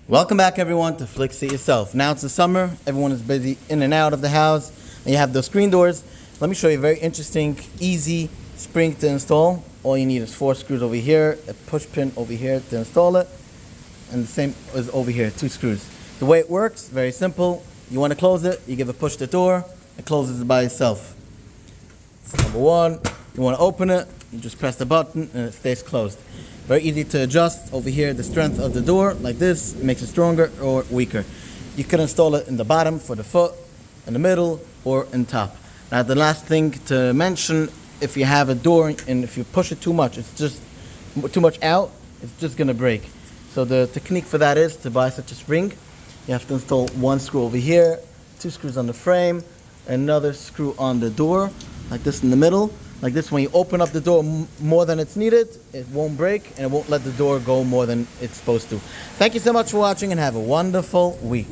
Welcome back, everyone, to FLIX IT YOURSELF. Now it's the summer, everyone is busy in and out of the house, and you have those screen doors. Let me show you a very interesting, easy spring to install. All you need is 4 screws over here, a push pin over here to install it, and the same is over here, 2 screws. The way it works, very simple. You want to close it, you give a push to the door, it closes it by itself. Number 1, you want to open it, you just press the button and it stays closed. Very easy to adjust over here the strength of the door like this. It makes it stronger or weaker. You can install it in the bottom for the foot, in the middle, or in top. Now the last thing to mention, if you have a door and if you push it too much, it's just too much out, it's just gonna break. So the technique for that is to buy such a spring. You have to install 1 screw over here, 2 screws on the frame, another screw on the door, like this in the middle. Like this, when you open up the door more than it's needed, it won't break and it won't let the door go more than it's supposed to. Thank you so much for watching and have a wonderful week.